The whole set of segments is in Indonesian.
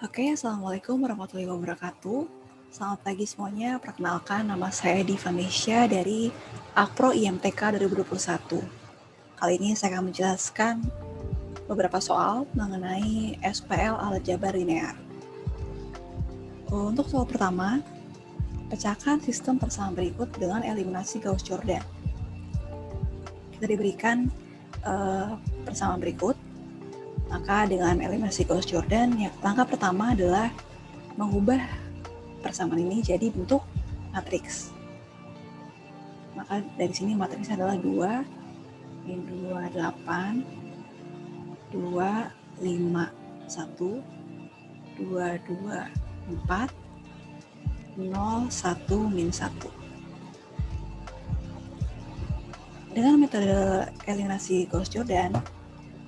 Oke, Assalamualaikum warahmatullahi wabarakatuh. Selamat pagi semuanya, perkenalkan nama saya Diva Mesya dari Akpro IMTK 2021. Kali ini saya akan menjelaskan beberapa soal mengenai SPL alat jabar linear. Untuk soal pertama, pecahkan sistem persamaan berikut dengan eliminasi Gauss-Jordan. Kita diberikan persamaan berikut, maka dengan eliminasi Gauss-Jordan, langkah pertama adalah mengubah persamaan ini jadi bentuk matriks. Maka dari sini matriksnya adalah 2, min 2, 8, 2, 5, 1, 2, 2, 4, 0, 1, min 1. Dengan metode eliminasi Gauss-Jordan,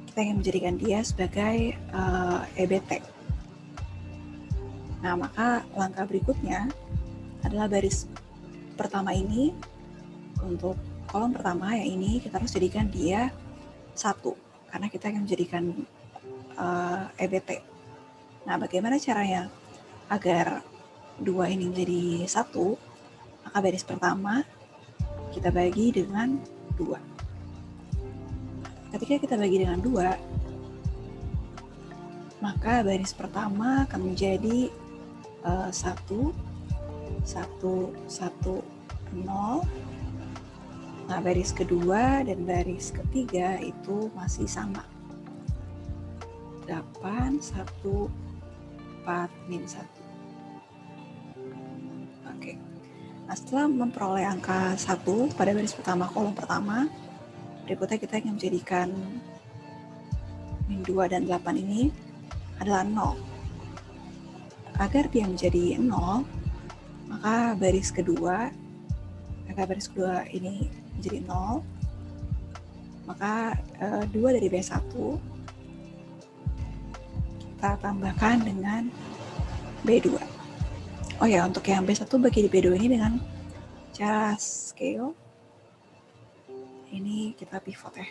kita ingin menjadikan dia sebagai EBT. Nah, maka langkah berikutnya adalah baris pertama ini, untuk kolom pertama yang ini kita harus jadikan dia 1, karena kita akan menjadikan EBT. Nah, bagaimana caranya agar 2 ini menjadi 1? Maka baris pertama kita bagi dengan 2. Ketika kita bagi dengan 2, maka baris pertama akan menjadi 1, 1, 1, 0. Nah, baris kedua dan baris ketiga itu masih sama. 8, 1, 4, min 1. Oke. Nah, setelah memperoleh angka 1 pada baris pertama kolom pertama, berikutnya kita ingin menjadikan min 2 dan 8 ini adalah 0. Agar dia menjadi 0, maka baris kedua ini menjadi 0, maka 2 dari B1 kita tambahkan dengan B2. Oh ya, untuk yang B1 bagi di B2 ini dengan cara scale, ini kita pivot ya.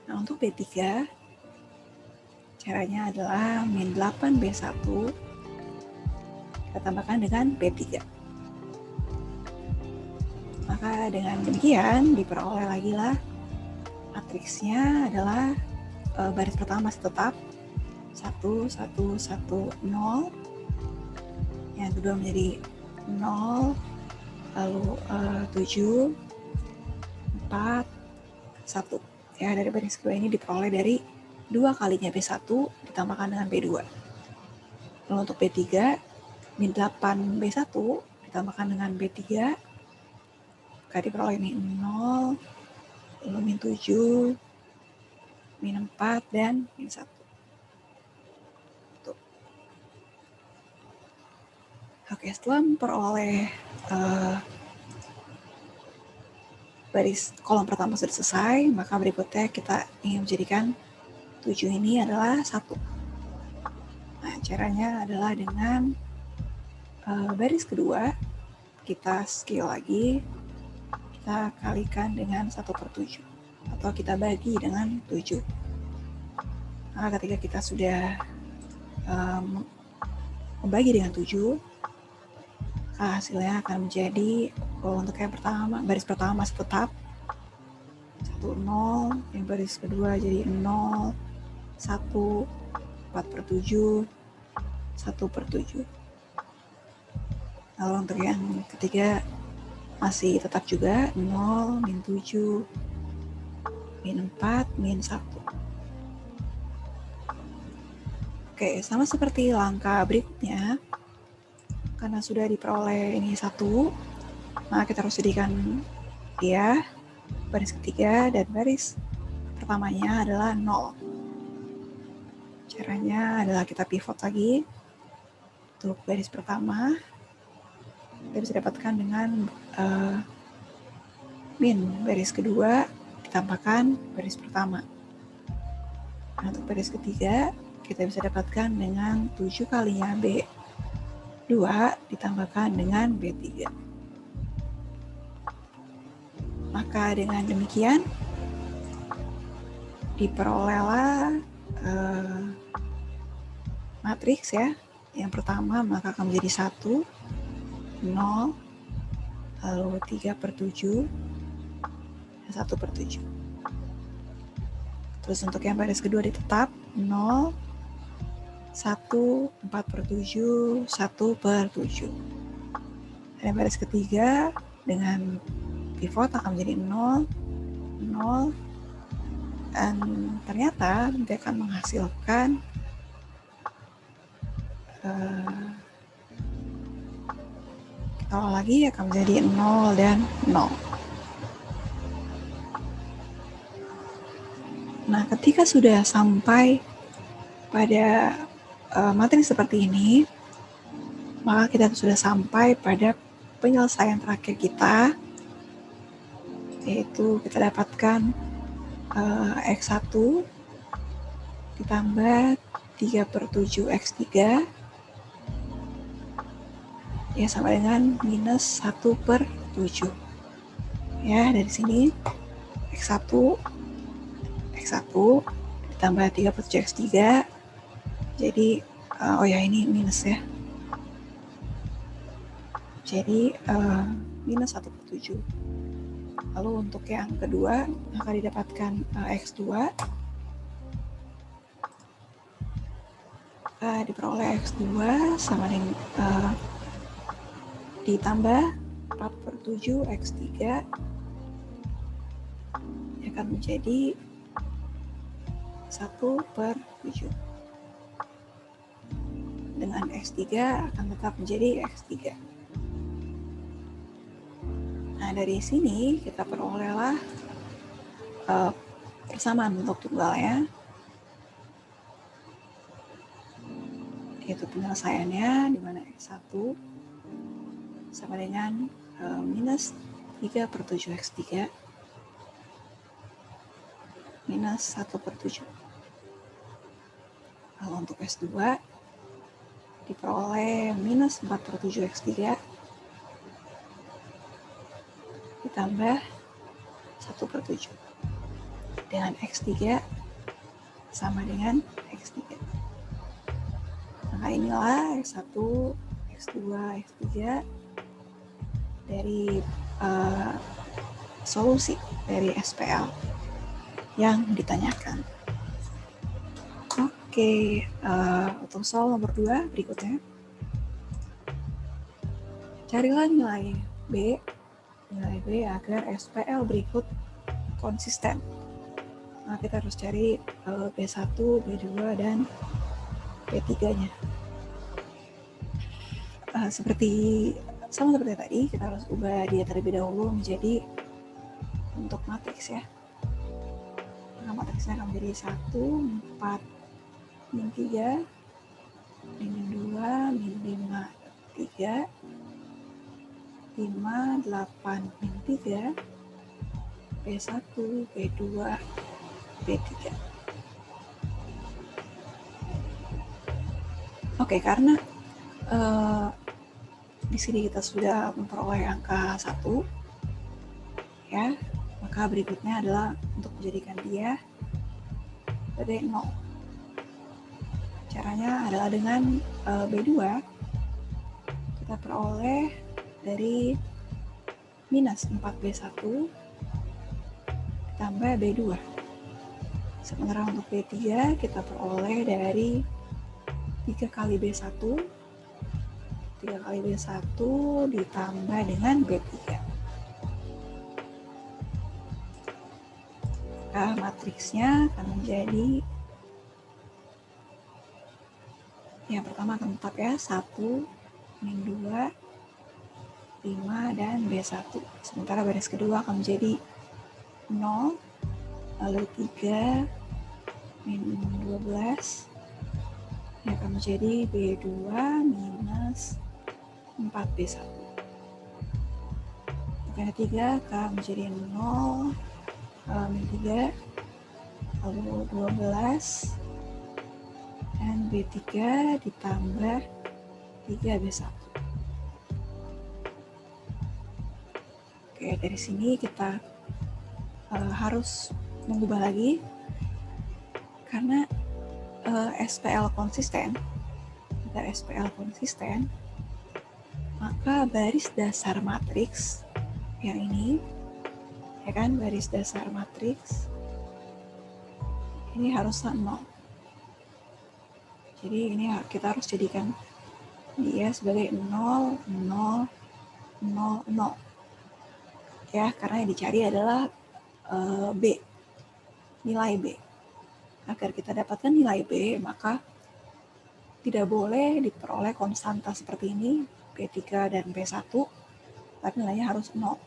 Nah, untuk B3, caranya adalah min 8 B1 kita tambahkan dengan B3. Maka dengan demikian diperoleh lagi lah matriksnya adalah baris pertama masih tetap 1, 1, 1, 0. Yang kedua menjadi 0, lalu 7, 4, 1. Ya, dari baris kedua ini diperoleh dari 2 kalinya B1 ditambahkan dengan B2. Lalu untuk B3, min 8 B1 ditambahkan dengan B3, maka diperoleh min 0, lalu min 7, min 4, dan min 1. Tuh. Oke, setelah memperoleh baris kolom pertama sudah selesai, maka berikutnya kita ingin menjadikan 7 ini adalah 1. Nah, caranya adalah dengan baris kedua kita scale lagi, kita kalikan dengan 1/7 atau kita bagi dengan 7. Nah, ketika kita sudah membagi dengan 7, hasilnya akan menjadi untuk yang pertama, baris pertama masih tetap 1, 0, yang baris kedua jadi 0, 1, 4/7, 1/7. Lalu untuk yang ketiga masih tetap juga 0, min 7, min 4, min 1. Oke, sama seperti langkah berikutnya, karena sudah diperoleh ini 1, maka kita harus jadikan dia baris ketiga dan baris pertamanya adalah 0. Caranya adalah kita pivot lagi. Untuk baris pertama kita bisa dapatkan dengan min baris kedua ditambahkan baris pertama. Nah, untuk baris ketiga kita bisa dapatkan dengan 7 kalinya B2 ditambahkan dengan B3. Maka dengan demikian diperolehlah matriks ya. Yang pertama maka akan menjadi 1, 0, lalu 3/7, dan 1/7. Terus untuk yang baris kedua ditetap 0, 1, 4/7, 1/7. Dan baris ketiga dengan pivot akan menjadi 0, 0, dan ternyata dia akan menghasilkan kalau lagi akan menjadi 0 dan 0. Nah, ketika sudah sampai pada matriks seperti ini, maka kita sudah sampai pada penyelesaian terakhir kita, yaitu kita dapatkan X1 ditambah 3/7 X3 ya sama dengan minus 1/7. Ya, dari sini X1 ditambah 3/7 X3, jadi oh ya ini minus ya, jadi minus 1/7. Lalu untuk yang kedua maka didapatkan X2 diperoleh X2 sama dengan ditambah 4/7 X3 akan menjadi 1/7. Dengan X3 akan tetap menjadi X3. Nah, dari sini kita perolehlah persamaan bentuk tunggalnya, yaitu penyelesaiannya di mana X1 sama dengan minus 3/7 X3 minus 1/7. Lalu untuk S2 diperoleh minus 4/7 X3 ditambah 1/7 dengan X3 sama dengan X3. Maka inilah X1, X2, X3 dari solusi dari SPL yang ditanyakan. Oke, untuk soal nomor 2 berikutnya. Carilah nilai B agar SPL berikut konsisten. Nah, kita harus cari B1, B2, dan B3-nya. Sama seperti tadi, kita harus ubah dia terlebih dahulu menjadi bentuk matriks ya. Nah, matriksnya akan menjadi 1, 4, min 3, min 2, min 5, 3, 5, 8, min 3, B1, B2, B3. Oke, karena di sini kita sudah memperoleh angka 1, ya, maka berikutnya adalah untuk menjadikan dia sebagai 0. Caranya adalah dengan B2 kita peroleh dari minus 4B1 tambah B2. Sementara untuk B3 kita peroleh dari 3 kali B1 ditambah dengan B3. Nah, matriksnya akan menjadi yang pertama akan tetap ya 1, min 2, 5, dan B1. Sementara baris kedua akan menjadi 0, lalu 3, min 12, yang akan menjadi B2 minus 4B1. Untuk yang ketiga akan menjadi 0, min 3, lalu 12, dan B3 ditambah 3B1. Oke, dari sini kita harus mengubah lagi karena SPL konsisten, agar SPL konsisten, maka baris dasar matriks yang ini, ya kan, baris dasar matriks ini harusnya 0. Jadi ini kita harus jadikan dia sebagai 0, 0, 0, 0. Ya, karena yang dicari adalah B, nilai B. Agar kita dapatkan nilai B, maka tidak boleh diperoleh konstanta seperti ini, B3 dan B1, tapi nilainya harus 0.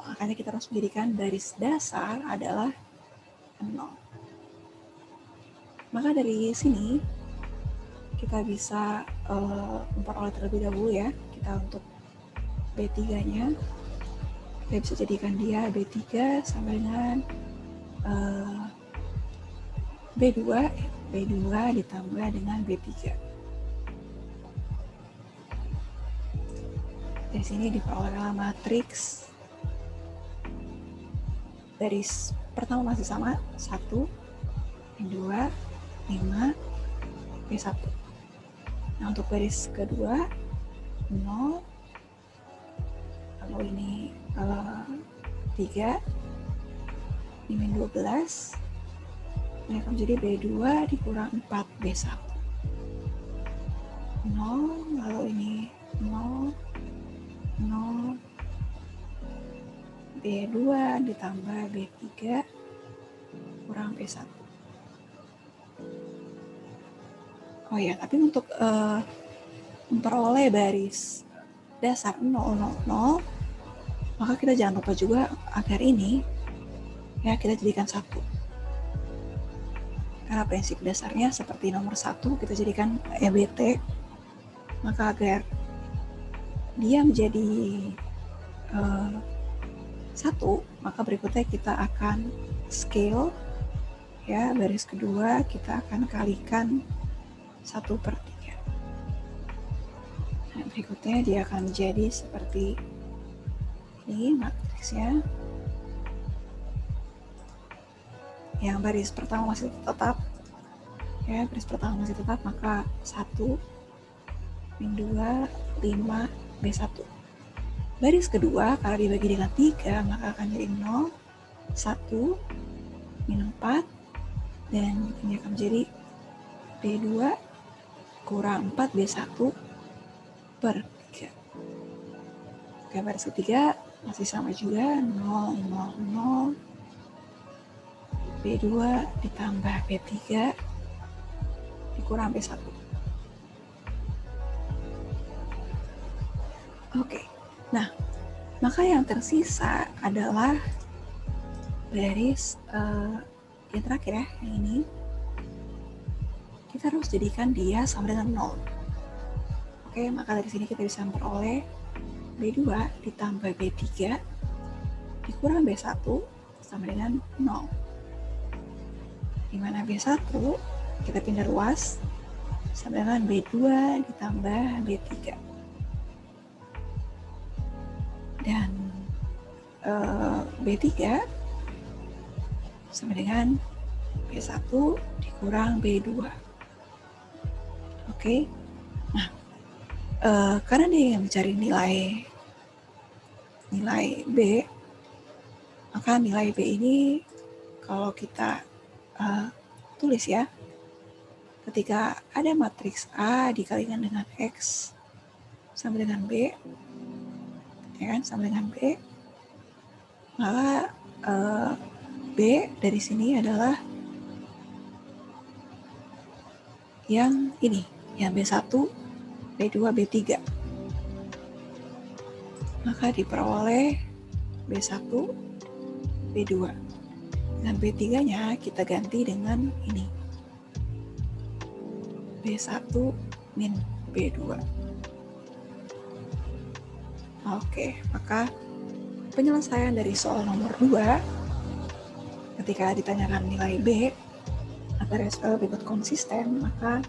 Makanya kita harus menjadikan baris dasar adalah 0. Maka dari sini kita bisa memperoleh terlebih dahulu ya, kita untuk B3-nya, kita bisa jadikan dia B3 sama dengan B2 ditambah dengan B3. Dari sini diperoleh matriks baris pertama masih sama, 1, yang 2, 5, B1. Nah, untuk baris kedua 0, lalu ini 3, ini 12, ini akan menjadi B2 dikurang 4 B1. 0, lalu ini 0, 0, B2 ditambah B3 kurang B1. Oh ya, tapi untuk memperoleh baris dasar 0, 0, 0, maka kita jangan lupa juga agar ini ya kita jadikan 1. Karena prinsip dasarnya seperti nomor 1 kita jadikan EBT, maka agar dia menjadi 1, maka berikutnya kita akan scale ya, baris kedua kita akan kalikan 1/3. Nah, berikutnya dia akan menjadi seperti ini matriksnya. Yang baris pertama masih tetap ya, baris pertama masih tetap, maka 1, min 2, 5, B1. Baris kedua kalau dibagi dengan 3 maka akan jadi 0, 1, min 4, dan ini akan menjadi B2 kurang 4 B1/3. Oke, baris ketiga masih sama juga, 0, 0, 0, B2 ditambah B3 dikurang B1. Oke, nah maka yang tersisa adalah baris yang terakhir ya, yang ini kita harus jadikan dia sama dengan 0. Oke, maka dari sini kita bisa memperoleh B2 ditambah B3 dikurang B1 sama dengan 0. Dimana B1 kita pindah ruas sama dengan B2 ditambah B3. Dan B3 sama dengan B1 dikurang B2. Oke, nah karena dia yang mencari nilai B, maka nilai B ini kalau kita tulis ya, ketika ada matriks A dikalikan dengan X sama dengan B, ya kan, sama dengan B, maka B dari sini adalah yang ini, yang B1, B2, B3. Maka diperoleh B1, B2. Dan B3-nya kita ganti dengan ini, B1 min B2. Oke, maka penyelesaian dari soal nomor 2, ketika ditanyakan nilai B agar SPL berikut konsisten, maka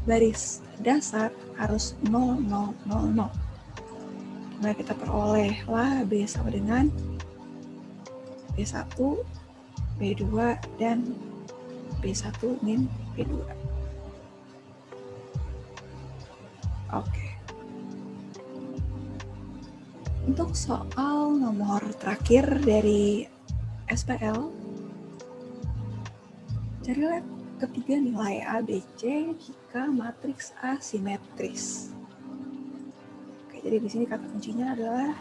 baris dasar harus 0, 0, 0, 0. Maka kita perolehlah B sama dengan B1, B2, dan B1 min B2. Oke. Untuk soal nomor terakhir dari SPL, carilah ketiga nilai A, B, C jika matriks A simetris. Oke, jadi di sini kata kuncinya adalah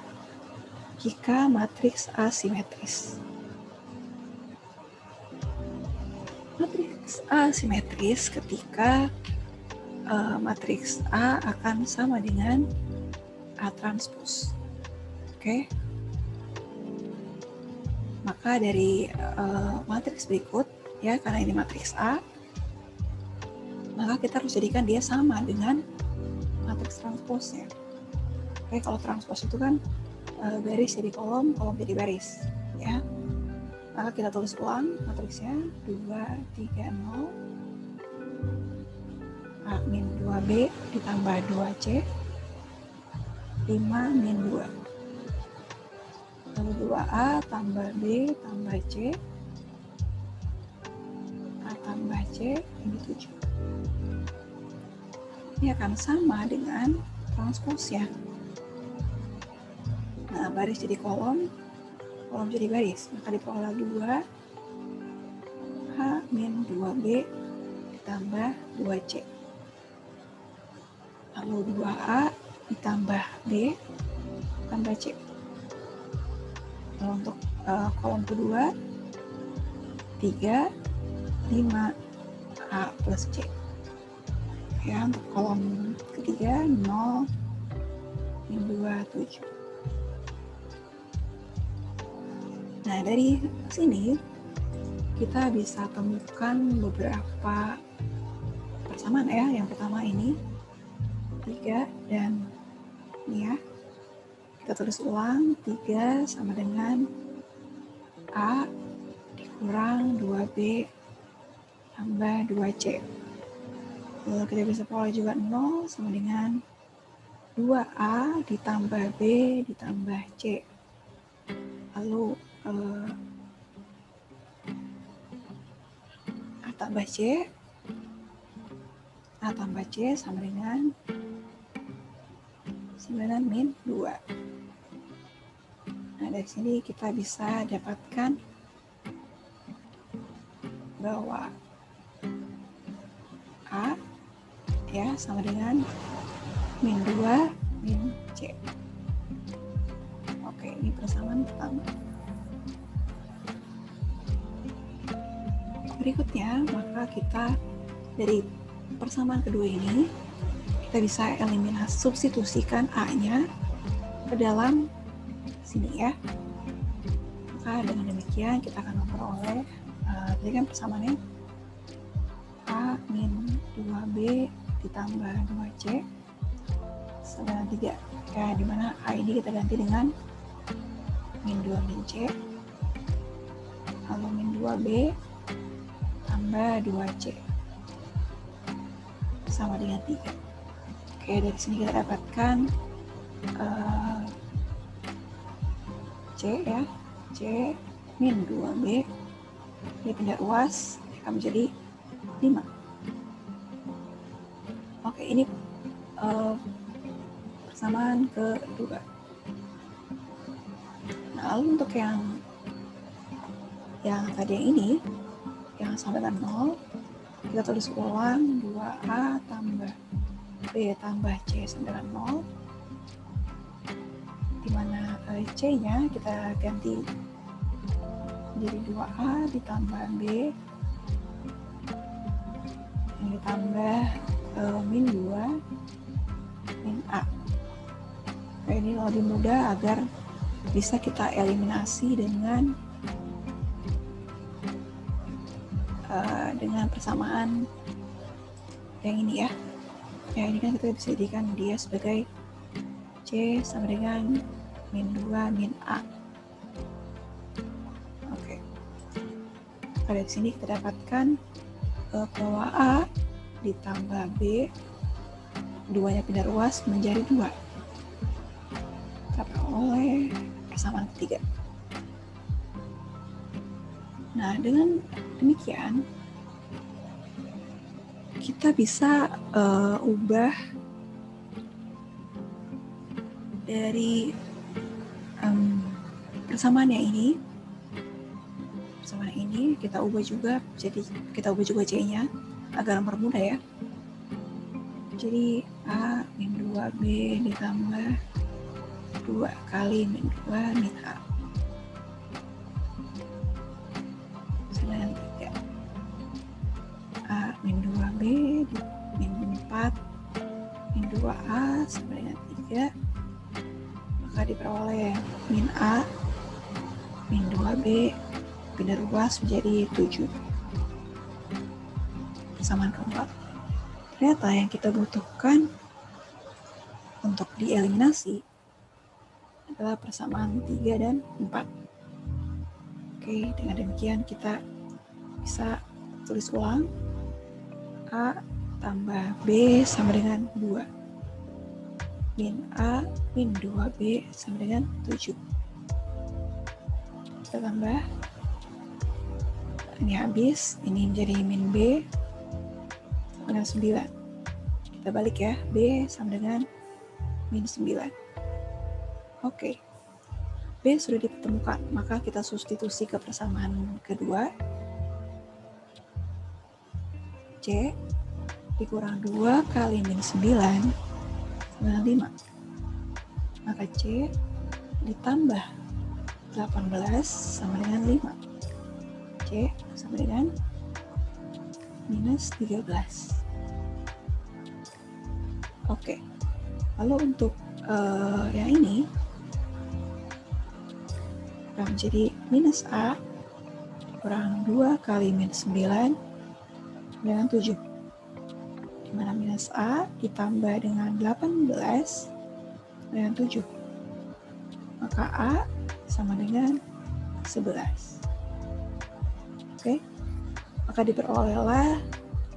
jika matriks A simetris. Matriks A simetris ketika matriks A akan sama dengan A transpose. Oke. Maka dari matriks berikut, ya, karena ini matriks A, maka kita harus jadikan dia sama dengan matriks transposnya. Oke, kalau transpose itu kan baris jadi kolom, kolom jadi baris, ya. Maka kita tulis ulang matriksnya 2, 3, 0 A min 2B ditambah 2C 5 min 2. Lalu 2A tambah B tambah C A tambah C ini 7. Ini akan sama dengan transposnya. Nah, baris jadi kolom, kolom jadi baris. Maka diperoleh 2 H min 2B ditambah 2C. Lalu 2A ditambah B tambah C. Lalu untuk kolom kedua 3, 5 A plus C. Ya, untuk kolom ketiga 0, min 2, 7. Nah, dari sini kita bisa temukan beberapa persamaan, ya. Yang pertama ini 3 dan ini, ya, kita tulis ulang 3 sama dengan A dikurang 2B tambah 2C. Lalu kita bisa peroleh juga 0 sama dengan 2A ditambah B ditambah C. Lalu A tambah C sama dengan 9 min 2. Nah, dari sini kita bisa dapatkan bahwa A, ya, sama dengan min 2 min C. Oke, ini persamaan pertama. Berikutnya, maka kita dari persamaan kedua ini kita bisa eliminasi, substitusikan A-nya ke dalam sini, ya. Maka dengan demikian kita akan memperoleh tadi kan persamaannya A min 2B ditambah 2C sama 3, ya, dimana A ini kita ganti dengan min 2 min C, lalu min 2B tambah 2C sama dengan 3. Oke, dari sini kita dapatkan C, ya, C min 2B, dia pindah ruas, akan menjadi 5. Oke, ini persamaan kedua. Nah, lalu untuk yang tadi yang ini, yang sama dengan 0, kita tulis ulang 2A tambah B tambah C sama dengan 0, dimana C-nya kita ganti menjadi 2A ditambah B yang ditambah min 2 min A. Nah, ini lebih mudah agar bisa kita eliminasi dengan persamaan yang ini, ya. Ya, ini kan kita bisa jadikan dia sebagai C sama dengan min 2 min A. Oke. Pada sini kita dapatkan bahwa A ditambah B, duanya pindah ruas menjadi 2. Kita peroleh persamaan ketiga. Nah, dengan demikian kita bisa ubah dari persamaan yang ini kita ubah juga, jadi kita ubah juga C-nya agar mempermudah ya. Jadi A min 2B ditambah 2 kali min 2 min A sama dengan 3. A min 2B min 4 min 2A sama dengan 3, maka diperoleh min A min 2B pindah ruas menjadi 7. Persamaan keempat. Ternyata yang kita butuhkan untuk dieliminasi adalah persamaan 3 dan 4. Oke, dengan demikian kita bisa tulis ulang. A tambah B sama dengan 2. Min A min 2B sama dengan 7. Kita tambah. Ini habis, ini menjadi min B sama dengan 9. Kita balik ya, B sama dengan min 9. Oke, B sudah ditemukan, maka kita substitusi ke persamaan kedua. C dikurang 2 kali min 9 sama dengan 5. Maka C ditambah 18 sama dengan 5. C sama dengan minus 13. Oke, lalu untuk yang ini akan menjadi minus A kurang 2 kali minus 9 dengan 7, dimana minus A ditambah dengan 18 dengan 7, maka A sama dengan 11. Oke, maka diperolehlah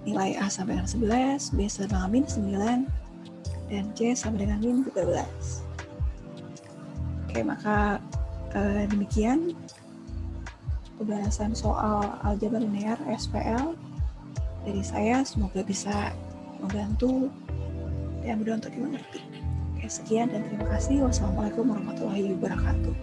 nilai A sama dengan 11, B sama dengan min 9, dan C sama dengan min 13. Oke, maka demikian pembahasan soal aljabar linear SPL dari saya. Semoga bisa membantu dan mudah untuk dimengerti. Oke, sekian dan terima kasih. Wassalamualaikum warahmatullahi wabarakatuh.